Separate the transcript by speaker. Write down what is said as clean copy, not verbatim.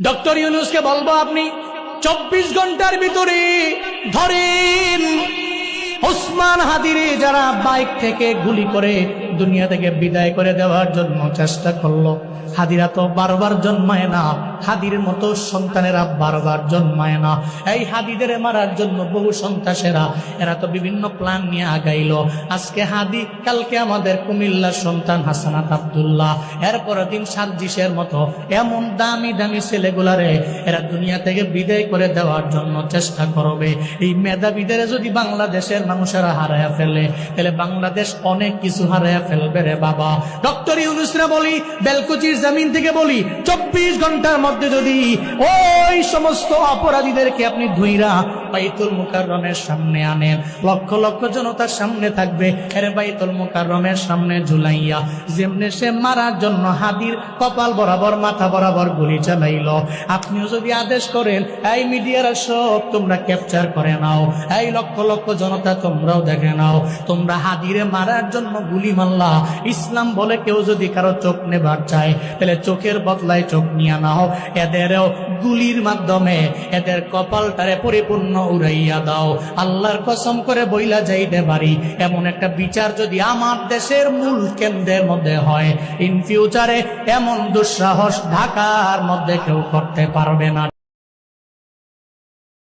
Speaker 1: Doctor ইউনূসকে বলবো, আপনি 24 ঘন্টার ভিতরে ধরেন ওসমান হাদিরে যারা বাইক থেকে গুলি করে দুনিয়া থেকে বিদায় করে দেওয়ার জন্য চেষ্টা করলো, হাদিরা তো বারবার জন্মায় না, হাদির মতো সন্তানেরা বারবার জন্মায় না। এই হাদিদের মারার জন্য বহু সন্ত্রাসেরা এরা তো বিভিন্ন প্ল্যান নিয়ে আগাইলো। আজকে হাদি, কালকে আমাদের কুমিল্লার সন্তান হাসানাত আব্দুল্লাহ, এরপরের দিন সার্জিসের মতো এমন দামি দামি ছেলেগুলারে এরা দুনিয়া থেকে বিদায় করে দেওয়ার জন্য চেষ্টা করবে। এই মেধাবীদের যদি বাংলাদেশের মানুষেরা হারায়া ফেলে, তাহলে বাংলাদেশ অনেক কিছু হারায়া ফেলবে রে বাবা। ডক্টর ইউনূসরা বলি, বেলকুচির জমিন থেকে বলি, 24 ঘন্টার মধ্যে যদি ওই সমস্ত অপরাধীদেরকে আপনি ধুইরা বাইতুল মুকাররমের সামনে আনেন, লক্ষ লক্ষ জনতার সামনে থাকবে, এর বাইতুল মুকাররমের সামনে ঝুলাইয়া যেমনে সে মারার জন্য হাদির কপাল বরাবর মাথা বরাবর গুলি চালাইলো, আপনিও যদি আদেশ করেন, এই মিডিয়ারা সব তোমরা ক্যাপচার করে নাও, এই লক্ষ লক্ষ জনতা তোমরাও দেখে নাও, তোমরা হাদিরে মারার জন্য গুলি মারলা। ইসলাম বলে কেউ যদি কারো চোখ নেবার চায়, তাহলে চোখের বদলায় চোখ নিয়ে নাও, এদেরও গুলির মাধ্যমে এদের কপালটারে পরিপূর্ণ উড়াইয়া দাও। আল্লাহর কসম করে বইলা যাইতে পারি, এমন একটা বিচার যদি আমার দেশের মূল কেন্দ্রের মধ্যে হয়, ইন ফিউচারে এমন দুঃসাহস ঢাকার মধ্যে কেউ করতে পারবে না।